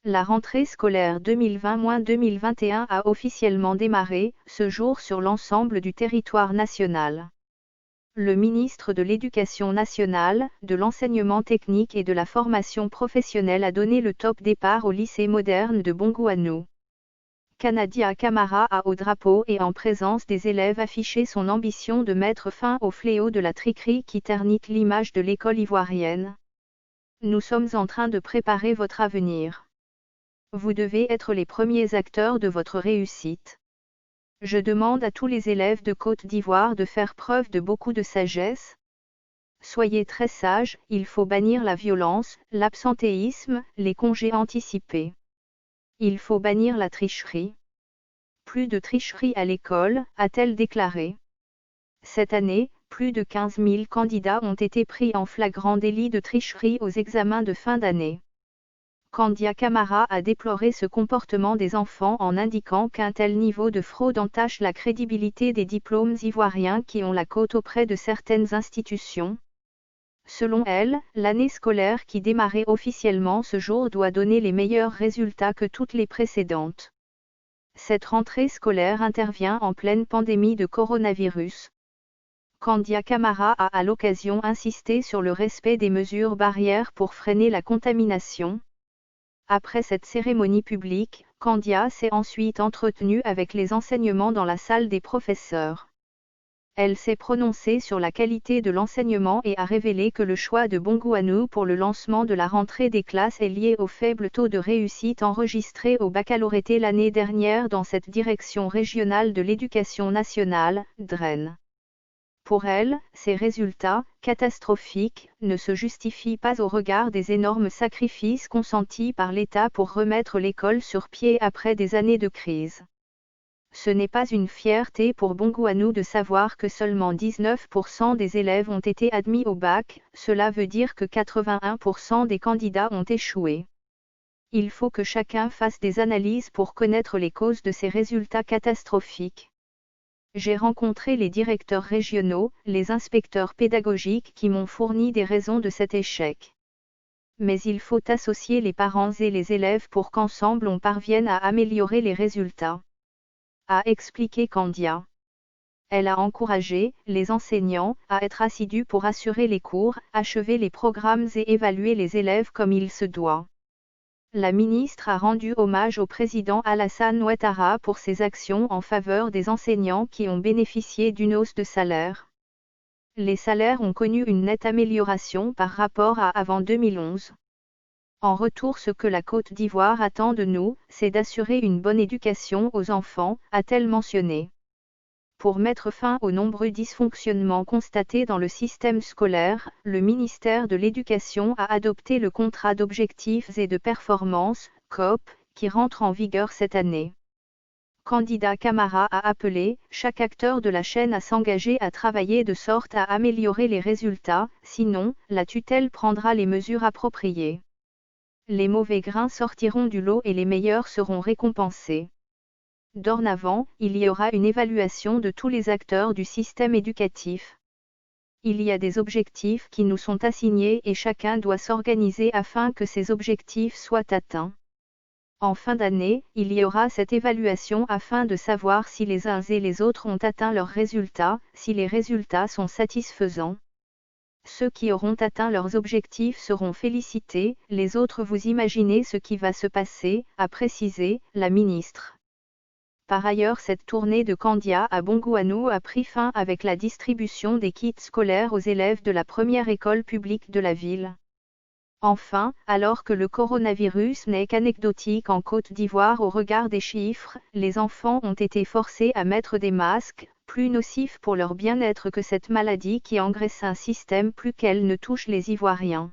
La rentrée scolaire 2020-2021 a officiellement démarré, ce jour sur l'ensemble du territoire national. Le ministre de l'Éducation nationale, de l'enseignement technique et de la formation professionnelle a donné le top départ au lycée moderne de Bongouanou. Kanadia Camara a au drapeau et en présence des élèves affiché son ambition de mettre fin au fléau de la tricherie qui ternit l'image de l'école ivoirienne. Nous sommes en train de préparer votre avenir. Vous devez être les premiers acteurs de votre réussite. Je demande à tous les élèves de Côte d'Ivoire de faire preuve de beaucoup de sagesse. Soyez très sages, il faut bannir la violence, l'absentéisme, les congés anticipés. Il faut bannir la tricherie. Plus de tricherie à l'école, a-t-elle déclaré. Cette année, plus de 15 000 candidats ont été pris en flagrant délit de tricherie aux examens de fin d'année. Kandia Camara a déploré ce comportement des enfants en indiquant qu'un tel niveau de fraude entache la crédibilité des diplômes ivoiriens qui ont la cote auprès de certaines institutions. Selon elle, l'année scolaire qui démarrait officiellement ce jour doit donner les meilleurs résultats que toutes les précédentes. Cette rentrée scolaire intervient en pleine pandémie de coronavirus. Kandia Camara a à l'occasion insisté sur le respect des mesures barrières pour freiner la contamination. Après cette cérémonie publique, Kandia s'est ensuite entretenue avec les enseignements dans la salle des professeurs. Elle s'est prononcée sur la qualité de l'enseignement et a révélé que le choix de Bongouanou pour le lancement de la rentrée des classes est lié au faible taux de réussite enregistré au baccalauréat l'année dernière dans cette direction régionale de l'éducation nationale, DREN. Pour elle, ces résultats, catastrophiques, ne se justifient pas au regard des énormes sacrifices consentis par l'État pour remettre l'école sur pied après des années de crise. Ce n'est pas une fierté pour Bongouanou de savoir que seulement 19% des élèves ont été admis au bac, cela veut dire que 81% des candidats ont échoué. Il faut que chacun fasse des analyses pour connaître les causes de ces résultats catastrophiques. J'ai rencontré les directeurs régionaux, les inspecteurs pédagogiques qui m'ont fourni des raisons de cet échec. Mais il faut associer les parents et les élèves pour qu'ensemble on parvienne à améliorer les résultats. A expliqué Kandia. Elle a encouragé les enseignants à être assidus pour assurer les cours, achever les programmes et évaluer les élèves comme il se doit. La ministre a rendu hommage au président Alassane Ouattara pour ses actions en faveur des enseignants qui ont bénéficié d'une hausse de salaire. Les salaires ont connu une nette amélioration par rapport à avant 2011. En retour, ce que la Côte d'Ivoire attend de nous, c'est d'assurer une bonne éducation aux enfants, a-t-elle mentionné. Pour mettre fin aux nombreux dysfonctionnements constatés dans le système scolaire, le ministère de l'Éducation a adopté le contrat d'objectifs et de performance, COP, qui rentre en vigueur cette année. Kandia Camara a appelé chaque acteur de la chaîne à s'engager à travailler de sorte à améliorer les résultats, sinon, la tutelle prendra les mesures appropriées. Les mauvais grains sortiront du lot et les meilleurs seront récompensés. Dorénavant, il y aura une évaluation de tous les acteurs du système éducatif. Il y a des objectifs qui nous sont assignés et chacun doit s'organiser afin que ces objectifs soient atteints. En fin d'année, il y aura cette évaluation afin de savoir si les uns et les autres ont atteint leurs résultats, si les résultats sont satisfaisants. Ceux qui auront atteint leurs objectifs seront félicités, les autres vous imaginez ce qui va se passer, a précisé la ministre. Par ailleurs, cette tournée de Kandia à Bongouanou a pris fin avec la distribution des kits scolaires aux élèves de la première école publique de la ville. Enfin, alors que le coronavirus n'est qu'anecdotique en Côte d'Ivoire au regard des chiffres, les enfants ont été forcés à mettre des masques, plus nocifs pour leur bien-être que cette maladie qui engraisse un système plus qu'elle ne touche les Ivoiriens.